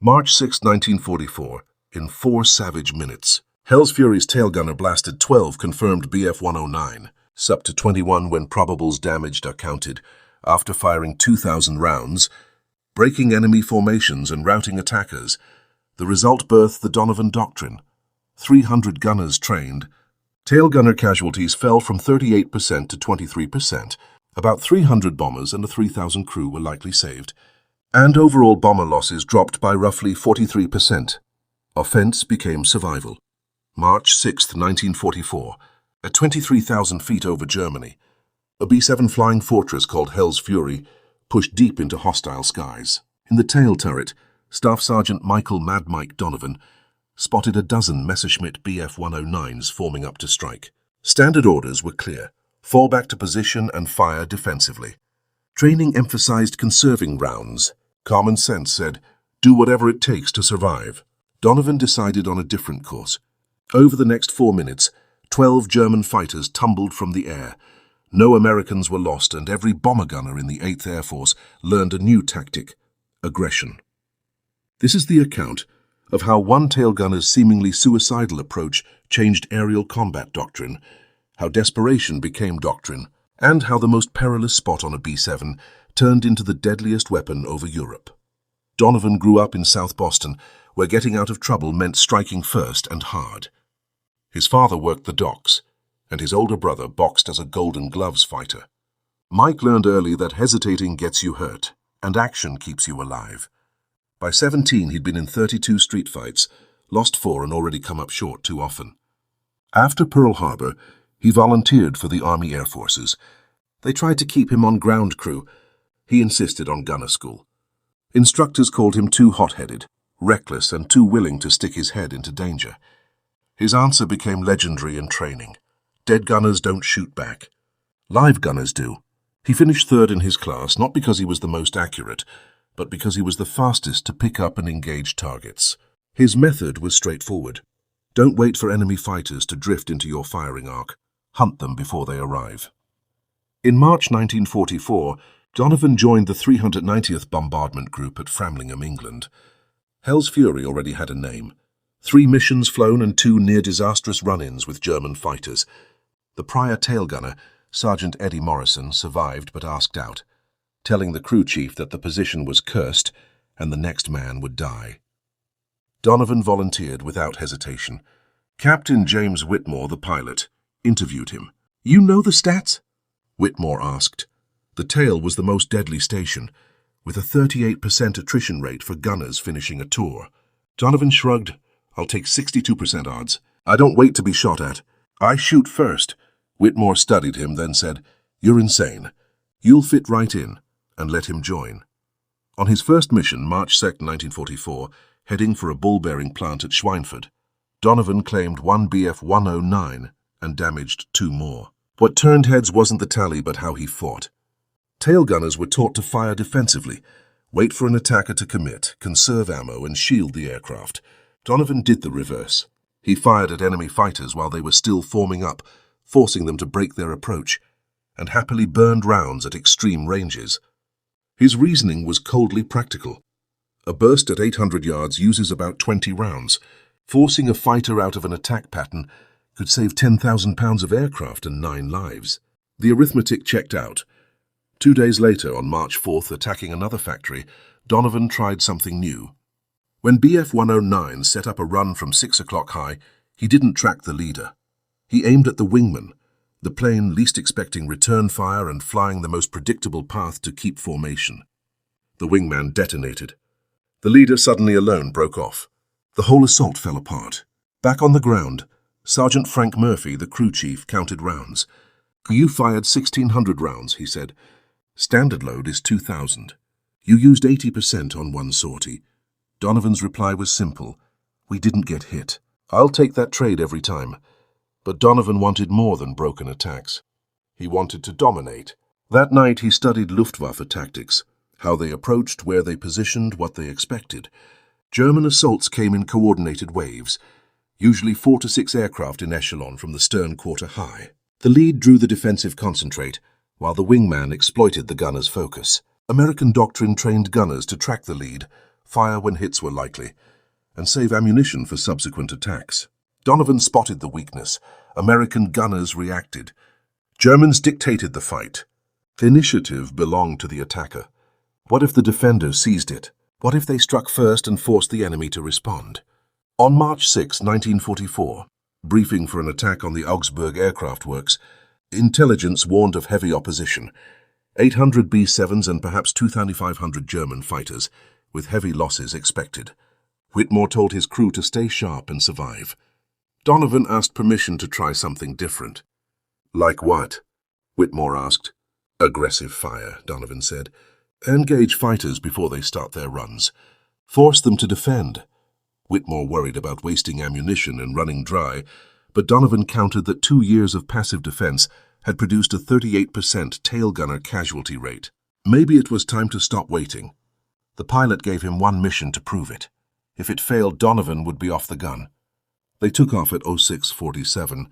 March 6, 1944, in 4 savage minutes, Hell's Fury's tail gunner blasted 12 confirmed Bf-109, up to 21 when probables damaged are counted, after firing 2,000 rounds, breaking enemy formations and routing attackers. The result birthed the Donovan Doctrine. 300 gunners trained. Tail gunner casualties fell from 38% to 23%. About 300 bombers and a 3,000 crew were likely saved. And overall bomber losses dropped by roughly 43%. Offense became survival. March 6, 1944, at 23,000 feet over Germany, a B-7 flying fortress called Hell's Fury pushed deep into hostile skies. In the tail turret, Staff Sergeant Michael "Mad Mike" Donovan spotted a dozen Messerschmitt Bf-109s forming up to strike. Standard orders were clear: fall back to position and fire defensively. Training emphasized conserving rounds. Common sense said, do whatever it takes to survive. Donovan decided on a different course. Over the next 4 minutes, 12 German fighters tumbled from the air. No Americans were lost, and every bomber gunner in the 8th Air Force learned a new tactic: aggression. This is the account of how one tail gunner's seemingly suicidal approach changed aerial combat doctrine, how desperation became doctrine, and how the most perilous spot on a B-7 turned into the deadliest weapon over Europe. Donovan grew up in South Boston, where getting out of trouble meant striking first and hard. His father worked the docks, and his older brother boxed as a Golden Gloves fighter. Mike learned early that hesitating gets you hurt, and action keeps you alive. By 17, he'd been in 32 street fights, lost 4 and already come up short too often. After Pearl Harbor, he volunteered for the Army Air Forces. They tried to keep him on ground crew. He insisted on gunner school. Instructors called him too hot-headed, reckless, and too willing to stick his head into danger. His answer became legendary in training: dead gunners don't shoot back. Live gunners do. He finished 3rd in his class, not because he was the most accurate, but because he was the fastest to pick up and engage targets. His method was straightforward. Don't wait for enemy fighters to drift into your firing arc. Hunt them before they arrive. In March 1944, Donovan joined the 390th Bombardment Group at Framlingham, England. Hell's Fury already had a name. 3 missions flown and 2 near-disastrous run-ins with German fighters. The prior tail gunner, Sergeant Eddie Morrison, survived but asked out, telling the crew chief that the position was cursed and the next man would die. Donovan volunteered without hesitation. Captain James Whitmore, the pilot, interviewed him. "You know the stats?" Whitmore asked. The tail was the most deadly station, with a 38% attrition rate for gunners finishing a tour. Donovan shrugged. "I'll take 62% odds. I don't wait to be shot at. I shoot first." Whitmore studied him, then said, "You're insane. You'll fit right in," and let him join. On his first mission, March 2, 1944, heading for a bull-bearing plant at Schweinfurt, Donovan claimed 1 Bf-109 and damaged 2 more. What turned heads wasn't the tally, but how he fought. Tail gunners were taught to fire defensively, wait for an attacker to commit, conserve ammo, and shield the aircraft. Donovan did the reverse. He fired at enemy fighters while they were still forming up, forcing them to break their approach, and happily burned rounds at extreme ranges. His reasoning was coldly practical. A burst at 800 yards uses about 20 rounds. Forcing a fighter out of an attack pattern could save 10,000 pounds of aircraft and 9 lives. The arithmetic checked out. 2 days later, on March 4th, attacking another factory, Donovan tried something new. When Bf-109 set up a run from 6 o'clock high, he didn't track the leader. He aimed at the wingman, the plane least expecting return fire and flying the most predictable path to keep formation. The wingman detonated. The leader, suddenly alone, broke off. The whole assault fell apart. Back on the ground, Sergeant Frank Murphy, the crew chief, counted rounds. "You fired 1,600 rounds," he said. "Standard load is 2,000. You used 80% on one sortie." Donovan's reply was simple: "We didn't get hit." "I'll take that trade every time." But Donovan wanted more than broken attacks. He wanted to dominate. That night he studied Luftwaffe tactics, how they approached, where they positioned, what they expected. German assaults came in coordinated waves, usually 4 to 6 aircraft in echelon from the stern quarter high. The lead drew the defensive concentrate, while the wingman exploited the gunner's focus. American doctrine trained gunners to track the lead, fire when hits were likely, and save ammunition for subsequent attacks. Donovan spotted the weakness. American gunners reacted. Germans dictated the fight. The initiative belonged to the attacker. What if the defender seized it? What if they struck first and forced the enemy to respond? On March 6, 1944, briefing for an attack on the Augsburg aircraft works, intelligence warned of heavy opposition. 800 B-7s and perhaps 2,500 German fighters, with heavy losses expected. Whitmore told his crew to stay sharp and survive. Donovan asked permission to try something different. Like what? Whitmore asked. Aggressive fire, Donovan said. Engage fighters before they start their runs. Force them to defend. Whitmore worried about wasting ammunition and running dry, but Donovan countered that 2 years of passive defense had produced a 38% tail gunner casualty rate. Maybe it was time to stop waiting. The pilot gave him one mission to prove it. If it failed, Donovan would be off the gun. They took off at 06:47,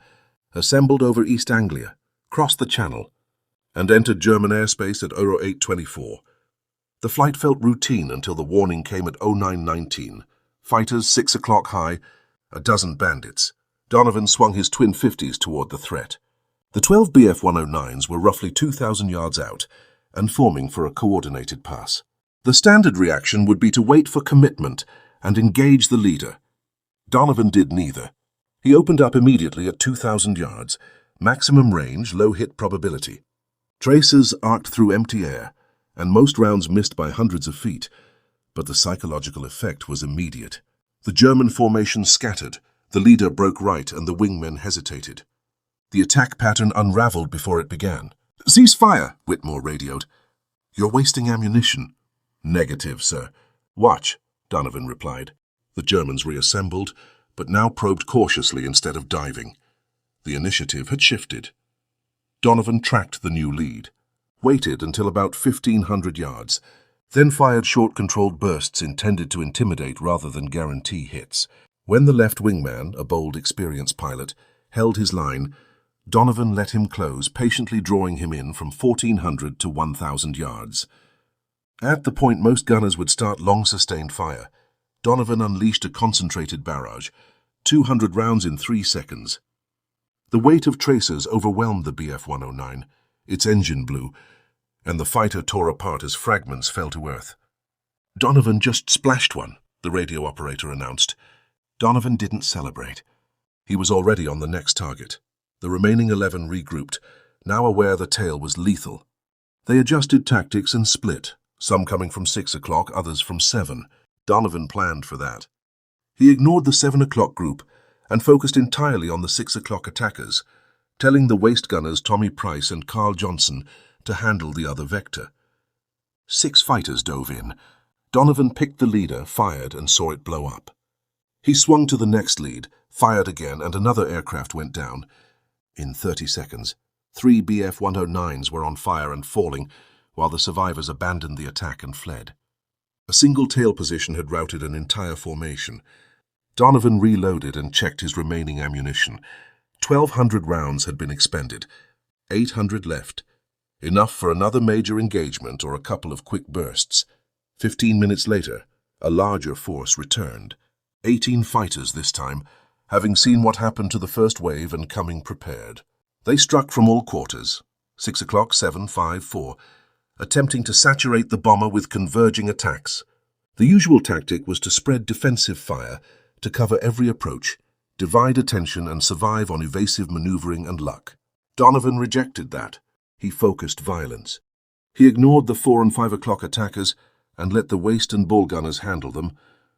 assembled over East Anglia, crossed the Channel, and entered German airspace at 08:24. The flight felt routine until the warning came at 09:19. Fighters 6 o'clock high, a dozen bandits. Donovan swung his twin 50s toward the threat. The 12 Bf-109s were roughly 2,000 yards out and forming for a coordinated pass. The standard reaction would be to wait for commitment and engage the leader. Donovan did neither. He opened up immediately at 2,000 yards, maximum range, low hit probability. Tracers arced through empty air, and most rounds missed by hundreds of feet, but the psychological effect was immediate. The German formation scattered, the leader broke right, and the wingmen hesitated. The attack pattern unraveled before it began. "Cease fire," Whitmore radioed. "You're wasting ammunition." "Negative, sir." "Watch," Donovan replied. The Germans reassembled, but now probed cautiously instead of diving. The initiative had shifted. Donovan tracked the new lead, waited until about 1,500 yards, then fired short controlled bursts intended to intimidate rather than guarantee hits. When the left wingman, a bold, experienced pilot, held his line, Donovan let him close, patiently drawing him in from 1,400 to 1,000 yards. At the point most gunners would start long sustained fire, Donovan unleashed a concentrated barrage, 200 rounds in 3 seconds. The weight of tracers overwhelmed the Bf-109. Its engine blew, and the fighter tore apart as fragments fell to earth. "Donovan just splashed one," the radio operator announced. Donovan didn't celebrate. He was already on the next target. The remaining 11 regrouped, now aware the tail was lethal. They adjusted tactics and split, some coming from 6 o'clock, others from 7. Donovan planned for that. He ignored the 7 o'clock group and focused entirely on the 6 o'clock attackers, telling the waist gunners Tommy Price and Carl Johnson to handle the other vector. 6 fighters dove in. Donovan picked the leader, fired, and saw it blow up. He swung to the next lead, fired again, and another aircraft went down. In 30 seconds, 3 Bf-109s were on fire and falling, while the survivors abandoned the attack and fled. A single tail position had routed an entire formation. Donovan reloaded and checked his remaining ammunition. 1,200 rounds had been expended. 800 left. Enough for another major engagement or a couple of quick bursts. 15 minutes later, a larger force returned. 18 fighters this time, having seen what happened to the first wave and coming prepared. They struck from all quarters, 6 o'clock, 7, 5, 4, attempting to saturate the bomber with converging attacks. The usual tactic was to spread defensive fire, to cover every approach, divide attention and survive on evasive maneuvering and luck. Donovan rejected that. He focused violence. He ignored the 4 and 5 o'clock attackers and let the waist and bull gunners handle them,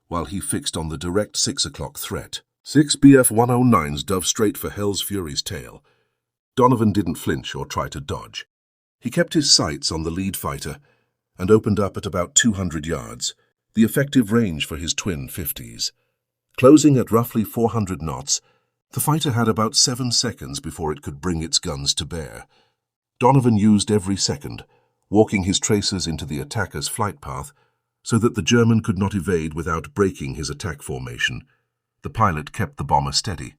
while he fixed on the direct 6 o'clock threat. 6 Bf-109s dove straight for Hell's Fury's tail. Donovan didn't flinch or try to dodge. He kept his sights on the lead fighter and opened up at about 200 yards, the effective range for his twin 50s. Closing at roughly 400 knots, the fighter had about 7 seconds before it could bring its guns to bear. Donovan used every second, walking his tracers into the attacker's flight path so that the German could not evade without breaking his attack formation. The pilot kept the bomber steady.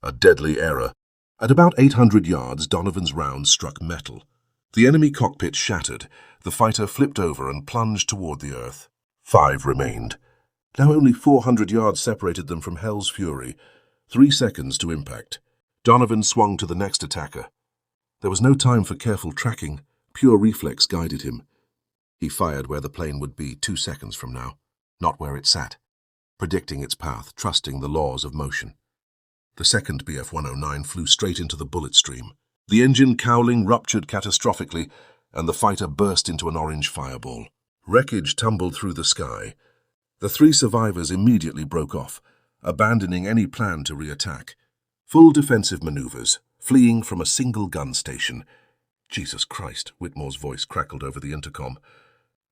A deadly error. At about 800 yards, Donovan's rounds struck metal. The enemy cockpit shattered. The fighter flipped over and plunged toward the earth. 5 remained. Now only 400 yards separated them from Hell's Fury. 3 seconds to impact. Donovan swung to the next attacker. There was no time for careful tracking. Pure reflex guided him. He fired where the plane would be 2 seconds from now, not where it sat, predicting its path, trusting the laws of motion. The second Bf-109 flew straight into the bullet stream. The engine cowling ruptured catastrophically, and the fighter burst into an orange fireball. Wreckage tumbled through the sky. The 3 survivors immediately broke off, abandoning any plan to re-attack. Full defensive maneuvers, fleeing from a single gun station. Jesus Christ, Whitmore's voice crackled over the intercom.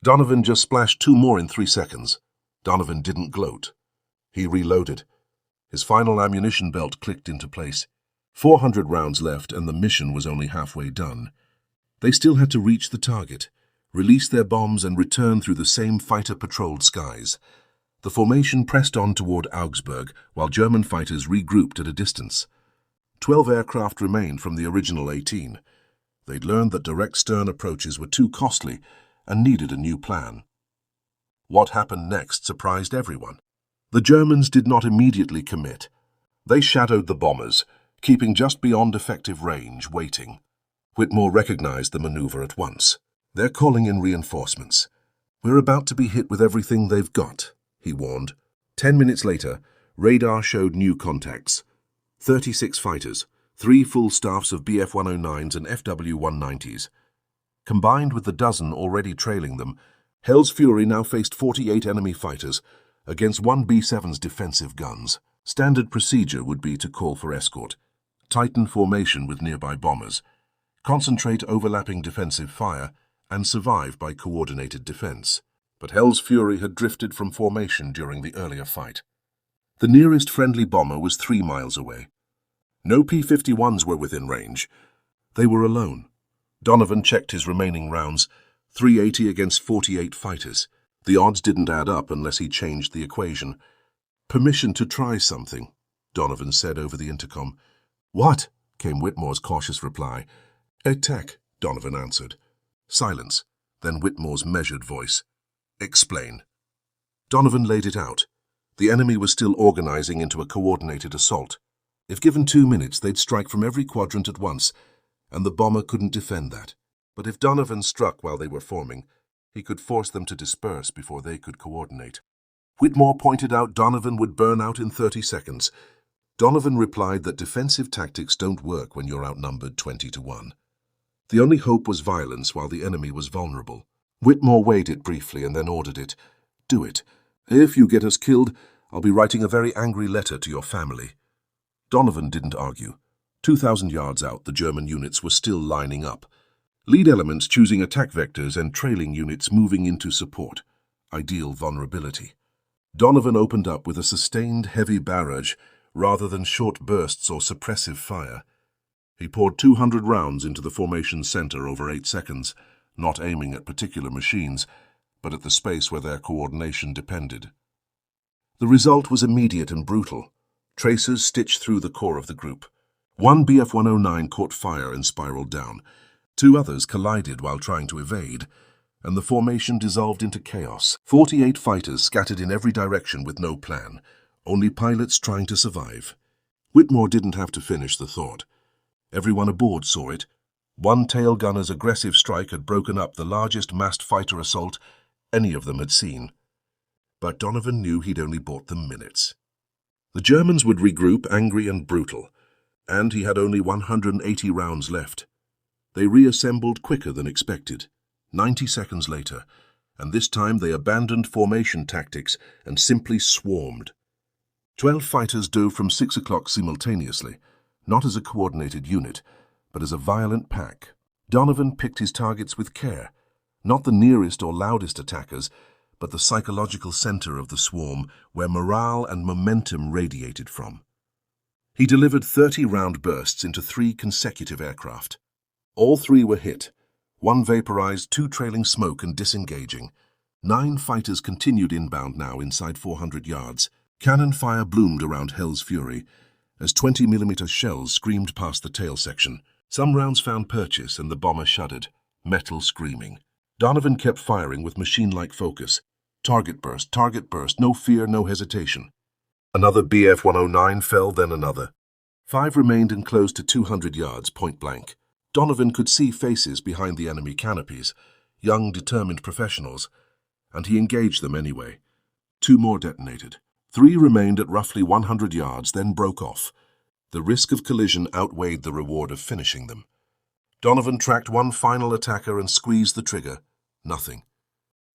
Donovan just splashed 2 more in 3 seconds. Donovan didn't gloat. He reloaded. His final ammunition belt clicked into place. 400 rounds left, and the mission was only halfway done. They still had to reach the target, release their bombs, and return through the same fighter-patrolled skies. The formation pressed on toward Augsburg, while German fighters regrouped at a distance. 12 aircraft remained from the original 18. They'd learned that direct stern approaches were too costly and needed a new plan. What happened next surprised everyone. The Germans did not immediately commit. They shadowed the bombers, keeping just beyond effective range, waiting. Whitmore recognized the maneuver at once. They're calling in reinforcements. We're about to be hit with everything they've got, he warned. 10 minutes later, radar showed new contacts. 36 fighters, 3 full staffs of Bf-109s and FW-190s. Combined with the dozen already trailing them, Hell's Fury now faced 48 enemy fighters against 1 B-7's defensive guns. Standard procedure would be to call for escort, tighten formation with nearby bombers, concentrate overlapping defensive fire, and survive by coordinated defense. But Hell's Fury had drifted from formation during the earlier fight. The nearest friendly bomber was 3 miles away. No P-51s were within range. They were alone. Donovan checked his remaining rounds, 380 against 48 fighters. The odds didn't add up unless he changed the equation. "Permission to try something," Donovan said over the intercom. "What?" came Whitmore's cautious reply. "Attack," Donovan answered. Silence, then Whitmore's measured voice. "Explain." Donovan laid it out. The enemy was still organizing into a coordinated assault. If given 2 minutes, they'd strike from every quadrant at once, and the bomber couldn't defend that. But if Donovan struck while they were forming, he could force them to disperse before they could coordinate. Whitmore pointed out Donovan would burn out in 30 seconds. Donovan replied that defensive tactics don't work when you're outnumbered 20-1. The only hope was violence while the enemy was vulnerable. Whitmore weighed it briefly and then ordered it. "Do it. If you get us killed, I'll be writing a very angry letter to your family." Donovan didn't argue. 2,000 yards out, the German units were still lining up. Lead elements choosing attack vectors and trailing units moving into support. Ideal vulnerability. Donovan opened up with a sustained heavy barrage rather than short bursts or suppressive fire. He poured 200 rounds into the formation center over 8 seconds, not aiming at particular machines, but at the space where their coordination depended. The result was immediate and brutal. Tracers stitched through the core of the group. 1 Bf-109 caught fire and spiraled down. 2 others collided while trying to evade, and the formation dissolved into chaos. 48 fighters scattered in every direction with no plan, only pilots trying to survive. Whitmore didn't have to finish the thought. Everyone aboard saw it. One tail gunner's aggressive strike had broken up the largest massed fighter assault any of them had seen. But Donovan knew he'd only bought them minutes. The Germans would regroup, angry and brutal, and he had only 180 rounds left. They reassembled quicker than expected, 90 seconds later, and this time they abandoned formation tactics and simply swarmed. 12 fighters dove from 6 o'clock simultaneously, not as a coordinated unit, but as a violent pack. Donovan picked his targets with care, not the nearest or loudest attackers, but the psychological center of the swarm where morale and momentum radiated from. He delivered 30-round bursts into 3 consecutive aircraft. All 3 were hit, 1 vaporized, 2 trailing smoke and disengaging. 9 fighters continued inbound now inside 400 yards. Cannon fire bloomed around Hell's Fury as 20mm shells screamed past the tail section. Some rounds found purchase and the bomber shuddered, metal screaming. Donovan kept firing with machine-like focus. Target burst, no fear, no hesitation. Another BF-109 fell, then another. 5 remained enclosed to 200 yards, point blank. Donovan could see faces behind the enemy canopies, young, determined professionals, and he engaged them anyway. 2 more detonated. 3 remained at roughly 100 yards, then broke off. The risk of collision outweighed the reward of finishing them. Donovan tracked one final attacker and squeezed the trigger. Nothing.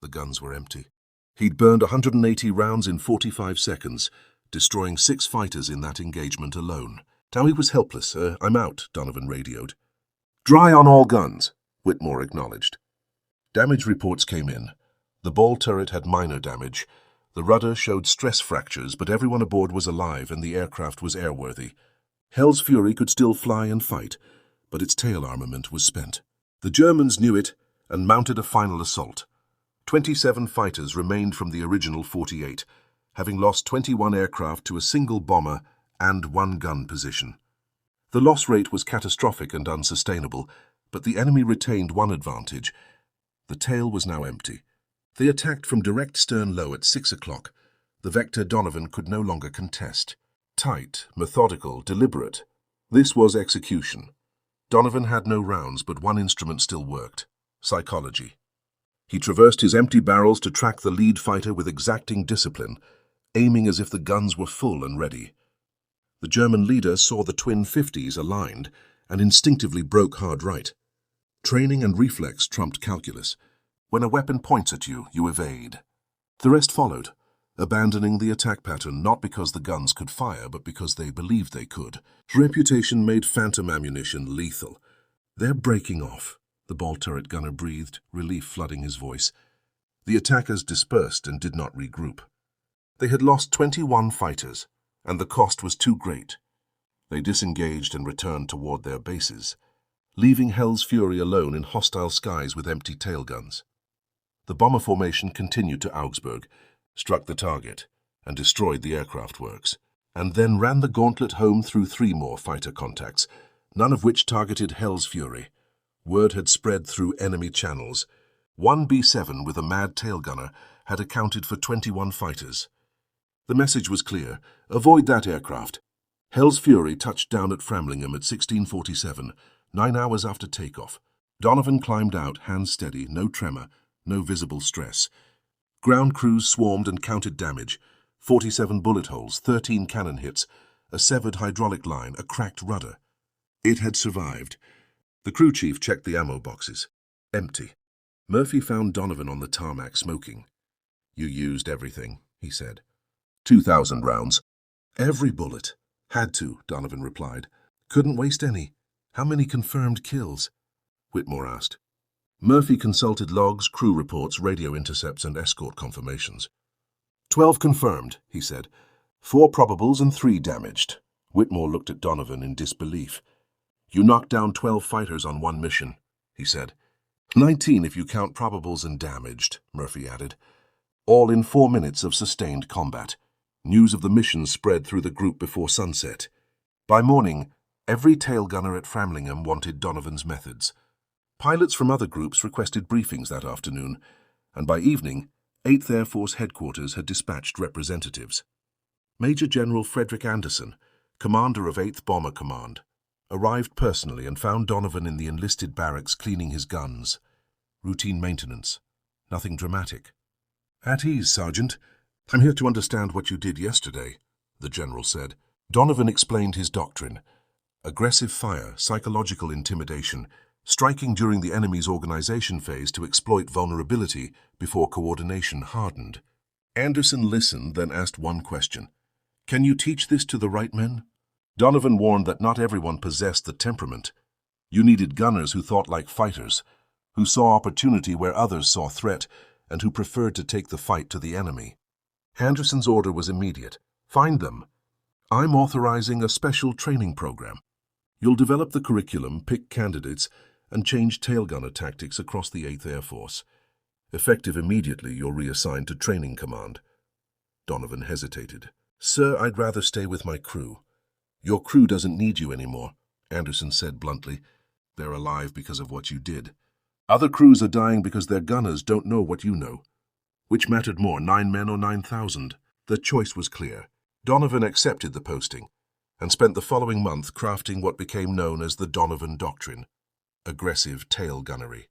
The guns were empty. He'd burned 180 rounds in 45 seconds, destroying 6 fighters in that engagement alone. Now he was helpless. I'm out, Donovan radioed. Dry on all guns, Whitmore acknowledged. Damage reports came in. The ball turret had minor damage. The rudder showed stress fractures, but everyone aboard was alive and the aircraft was airworthy. Hell's Fury could still fly and fight, but its tail armament was spent. The Germans knew it and mounted a final assault. 27 fighters remained from the original 48, having lost 21 aircraft to a single bomber and 1 gun position. The loss rate was catastrophic and unsustainable, but the enemy retained one advantage. The tail was now empty. They attacked from direct stern low at 6 o'clock. The vector Donovan could no longer contest. Tight, methodical, deliberate. This was execution. Donovan had no rounds, but one instrument still worked: psychology. He traversed his empty barrels to track the lead fighter with exacting discipline, aiming as if the guns were full and ready. The German leader saw the twin 50s aligned and instinctively broke hard right. Training and reflex trumped calculus. When a weapon points at you, you evade. The rest followed, abandoning the attack pattern not because the guns could fire, but because they believed they could. Reputation made phantom ammunition lethal. They're breaking off, the ball turret gunner breathed, relief flooding his voice. The attackers dispersed and did not regroup. They had lost 21 fighters, and the cost was too great. They disengaged and returned toward their bases, leaving Hell's Fury alone in hostile skies with empty tail guns. The bomber formation continued to Augsburg, struck the target, and destroyed the aircraft works, and then ran the gauntlet home through 3 more fighter contacts, none of which targeted Hell's Fury. Word had spread through enemy channels. 1 B-7 with a mad tail gunner had accounted for 21 fighters. The message was clear: avoid that aircraft. Hell's Fury touched down at Framlingham at 16:47, 9 hours after takeoff. Donovan climbed out, hands steady, no tremor, no visible stress. Ground crews swarmed and counted damage: 47 bullet holes, 13 cannon hits, a severed hydraulic line, a cracked rudder. It had survived. The crew chief checked the ammo boxes. Empty. Murphy found Donovan on the tarmac smoking. You used everything, he said. 2,000 rounds. Every bullet. Had to, Donovan replied. Couldn't waste any. How many confirmed kills? Whitmore asked. Murphy consulted logs, crew reports, radio intercepts, and escort confirmations. 12 confirmed, he said. 4 probables and 3 damaged. Whitmore looked at Donovan in disbelief. You knocked down 12 fighters on 1 mission, he said. 19 if you count probables and damaged, Murphy added. All in 4 minutes of sustained combat. News of the mission spread through the group before sunset. By morning, every tail gunner at Framlingham wanted Donovan's methods. Pilots from other groups requested briefings that afternoon, and by evening, 8th Air Force Headquarters had dispatched representatives. Major General Frederick Anderson, commander of 8th Bomber Command, arrived personally and found Donovan in the enlisted barracks cleaning his guns. Routine maintenance. Nothing dramatic. At ease, Sergeant. I'm here to understand what you did yesterday, the general said. Donovan explained his doctrine. Aggressive fire, psychological intimidation, striking during the enemy's organization phase to exploit vulnerability before coordination hardened. Anderson listened, then asked one question. Can you teach this to the right men? Donovan warned that not everyone possessed the temperament. You needed gunners who thought like fighters, who saw opportunity where others saw threat, and who preferred to take the fight to the enemy. Anderson's order was immediate. Find them. I'm authorizing a special training program. You'll develop the curriculum, pick candidates, and change tailgunner tactics across the 8th Air Force. Effective immediately, you're reassigned to training command. Donovan hesitated. Sir, I'd rather stay with my crew. Your crew doesn't need you anymore, Anderson said bluntly. They're alive because of what you did. Other crews are dying because their gunners don't know what you know. Which mattered more, 9 men or 9,000? The choice was clear. Donovan accepted the posting and spent the following month crafting what became known as the Donovan Doctrine, aggressive tail gunnery.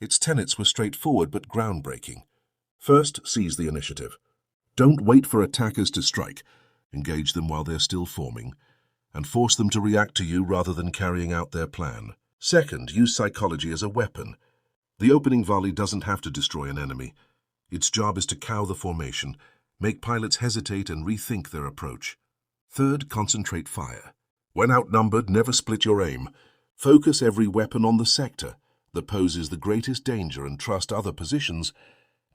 Its tenets were straightforward but groundbreaking. First, seize the initiative. Don't wait for attackers to strike. Engage them while they're still forming, and force them to react to you rather than carrying out their plan. Second, use psychology as a weapon. The opening volley doesn't have to destroy an enemy. Its job is to cow the formation, make pilots hesitate and rethink their approach. Third, concentrate fire. When outnumbered, never split your aim. Focus every weapon on the sector that poses the greatest danger and trust other positions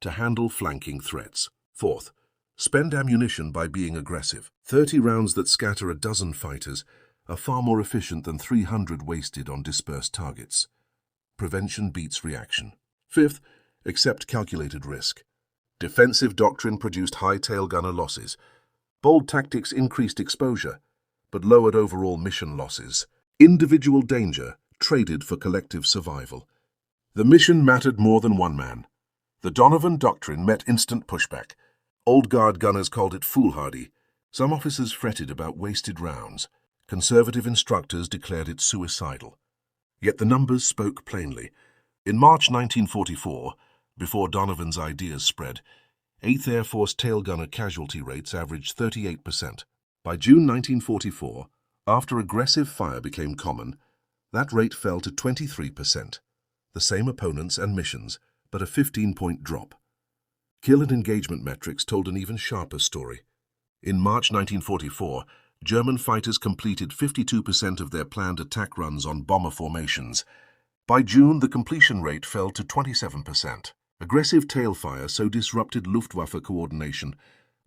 to handle flanking threats. Fourth, spend ammunition by being aggressive. 30 rounds that scatter a dozen fighters are far more efficient than 300 wasted on dispersed targets. Prevention beats reaction. Fifth, accept calculated risk. Defensive doctrine produced high tail gunner losses. Bold tactics increased exposure, but lowered overall mission losses. Individual danger traded for collective survival. The mission mattered more than one man. The Donovan Doctrine met instant pushback. Old guard gunners called it foolhardy. Some officers fretted about wasted rounds. Conservative instructors declared it suicidal. Yet the numbers spoke plainly. In March 1944, before Donovan's ideas spread, 8th Air Force tail gunner casualty rates averaged 38%. By June 1944, after aggressive fire became common, that rate fell to 23%. The same opponents and missions, but a 15-point drop. Kill and engagement metrics told an even sharper story. In March 1944, German fighters completed 52% of their planned attack runs on bomber formations. By June, the completion rate fell to 27%. Aggressive tailfire so disrupted Luftwaffe coordination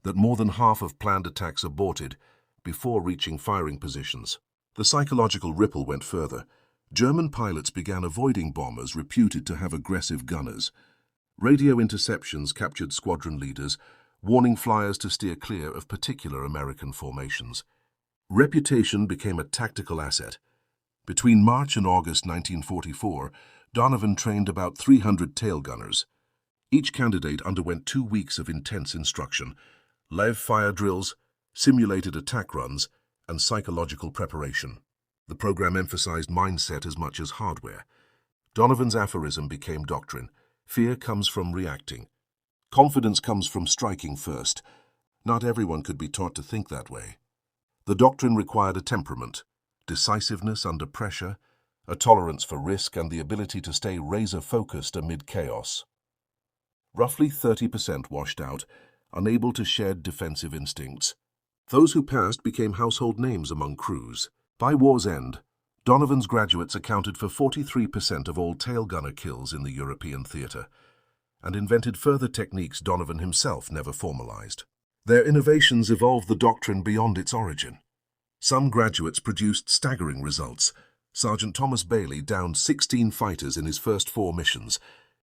that more than half of planned attacks aborted before reaching firing positions. The psychological ripple went further. German pilots began avoiding bombers reputed to have aggressive gunners. Radio interceptions captured squadron leaders, warning flyers to steer clear of particular American formations. Reputation became a tactical asset. Between March and August 1944, Donovan trained about 300 tail gunners. Each candidate underwent 2 weeks of intense instruction, live fire drills, simulated attack runs, and psychological preparation. The program emphasized mindset as much as hardware. Donovan's aphorism became doctrine. Fear comes from reacting. Confidence comes from striking first. Not everyone could be taught to think that way. The doctrine required a temperament, decisiveness under pressure, a tolerance for risk, and the ability to stay razor-focused amid chaos. Roughly 30% washed out, unable to shed defensive instincts. Those who passed became household names among crews. By war's end, Donovan's graduates accounted for 43% of all tail gunner kills in the European theater, and invented further techniques Donovan himself never formalized. Their innovations evolved the doctrine beyond its origin. Some graduates produced staggering results. Sergeant Thomas Bailey downed 16 fighters in his first 4 missions.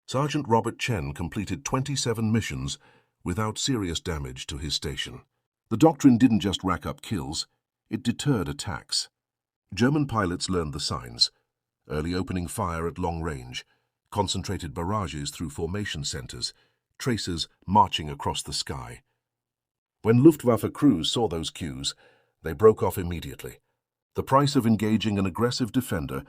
Sergeant Robert Chen completed 27 missions without serious damage to his station. The doctrine didn't just rack up kills, it deterred attacks. German pilots learned the signs: early opening fire at long range, concentrated barrages through formation centers, tracers marching across the sky. When Luftwaffe crews saw those cues, they broke off immediately. The price of engaging an aggressive defender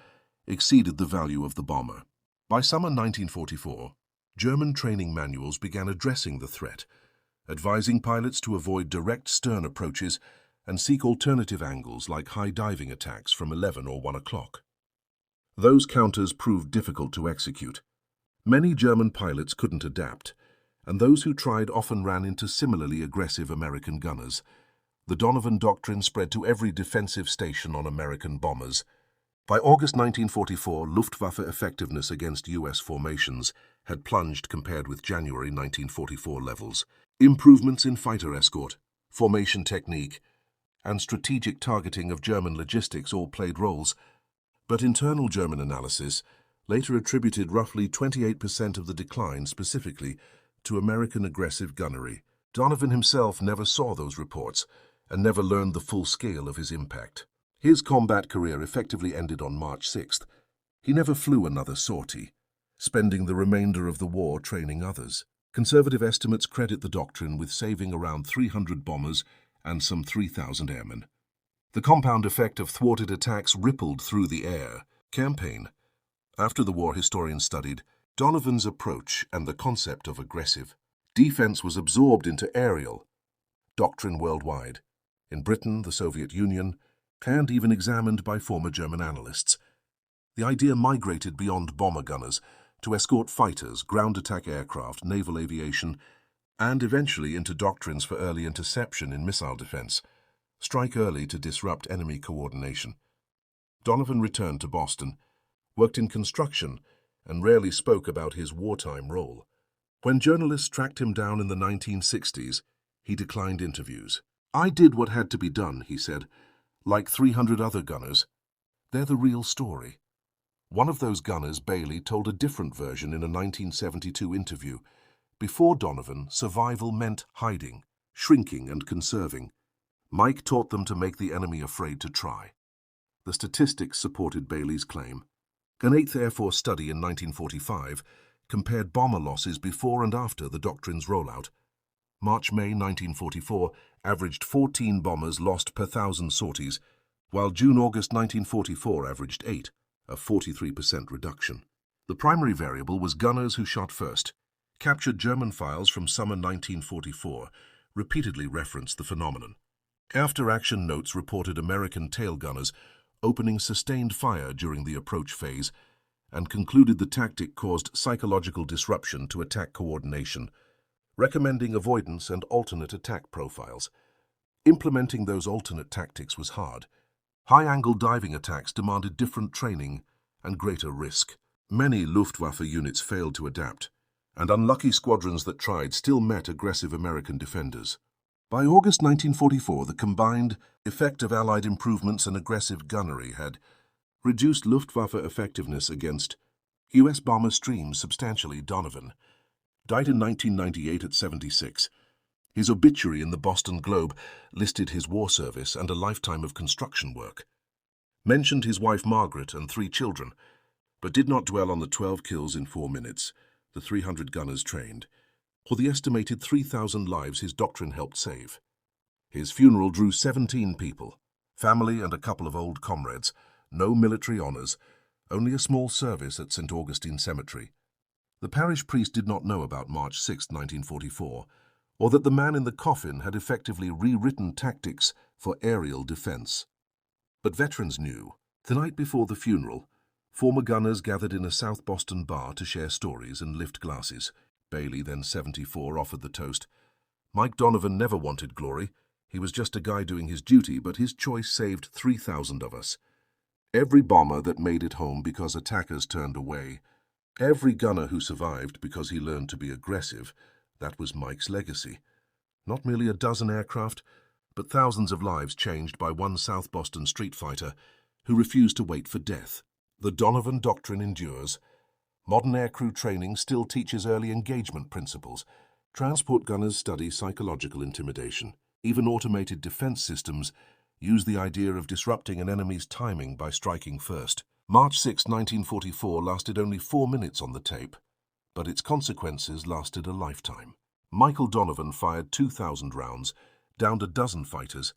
exceeded the value of the bomber. By summer 1944, German training manuals began addressing the threat, advising pilots to avoid direct stern approaches and seek alternative angles like high diving attacks from 11 or 1 o'clock. Those counters proved difficult to execute. Many German pilots couldn't adapt, and those who tried often ran into similarly aggressive American gunners. The Donovan Doctrine spread to every defensive station on American bombers. By August 1944, Luftwaffe effectiveness against U.S. formations had plunged compared with January 1944 levels. Improvements in fighter escort, formation technique, and strategic targeting of German logistics all played roles, but internal German analysis later attributed roughly 28% of the decline specifically to American aggressive gunnery. Donovan himself never saw those reports and never learned the full scale of his impact. His combat career effectively ended on March 6th. He never flew another sortie, spending the remainder of the war training others. Conservative estimates credit the doctrine with saving around 300 bombers and some 3,000 airmen. The compound effect of thwarted attacks rippled through the air campaign. After the war, historians studied Donovan's approach and the concept of aggressive defense was absorbed into aerial doctrine worldwide, in Britain, the Soviet Union, and even examined by former German analysts. The idea migrated beyond bomber gunners to escort fighters, ground attack aircraft, naval aviation, and eventually into doctrines for early interception in missile defense. Strike early to disrupt enemy coordination. Donovan returned to Boston, worked in construction, and rarely spoke about his wartime role. When journalists tracked him down in the 1960s, he declined interviews. "I did what had to be done," he said, "like 300 other gunners. They're the real story." One of those gunners, Bailey, told a different version in a 1972 interview. Before Donovan, survival meant hiding, shrinking, and conserving. Mike taught them to make the enemy afraid to try. The statistics supported Bailey's claim. An 8th Air Force study in 1945 compared bomber losses before and after the doctrine's rollout. March-May 1944 averaged 14 bombers lost per 1,000 sorties, while June-August 1944 averaged 8, a 43% reduction. The primary variable was gunners who shot first. Captured German files from summer 1944 repeatedly referenced the phenomenon. After-action notes reported American tail gunners opening sustained fire during the approach phase and concluded the tactic caused psychological disruption to attack coordination, recommending avoidance and alternate attack profiles. Implementing those alternate tactics was hard. High-angle diving attacks demanded different training and greater risk. Many Luftwaffe units failed to adapt, and unlucky squadrons that tried still met aggressive American defenders. By August 1944, the combined effect of Allied improvements and aggressive gunnery had reduced Luftwaffe effectiveness against U.S. bomber streams substantially. Donovan died in 1998 at 76. His obituary in the Boston Globe listed his war service and a lifetime of construction work, mentioned his wife Margaret and 3 children, but did not dwell on the 12 kills in 4 minutes, the 300 gunners trained, or the estimated 3,000 lives his doctrine helped save. His funeral drew 17 people, family and a couple of old comrades, no military honors, only a small service at St. Augustine Cemetery. The parish priest did not know about March 6, 1944, or that the man in the coffin had effectively rewritten tactics for aerial defense. But veterans knew. The night before the funeral, former gunners gathered in a South Boston bar to share stories and lift glasses. Bailey, then 74, offered the toast. Mike Donovan never wanted glory. He was just a guy doing his duty, but his choice saved 3,000 of us. Every bomber that made it home because attackers turned away. Every gunner who survived because he learned to be aggressive. That was Mike's legacy. Not merely a dozen aircraft, but thousands of lives changed by one South Boston street fighter who refused to wait for death. The Donovan Doctrine endures. Modern aircrew training still teaches early engagement principles. Transport gunners study psychological intimidation. Even automated defense systems use the idea of disrupting an enemy's timing by striking first. March 6, 1944 lasted only 4 minutes on the tape, but its consequences lasted a lifetime. Michael Donovan fired 2,000 rounds, downed a dozen fighters,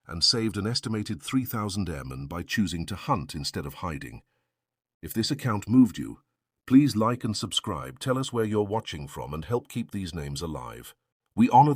and saved an estimated 3,000 airmen by choosing to hunt instead of hiding. If this account moved you, please like and subscribe, tell us where you're watching from, and help keep these names alive. We honor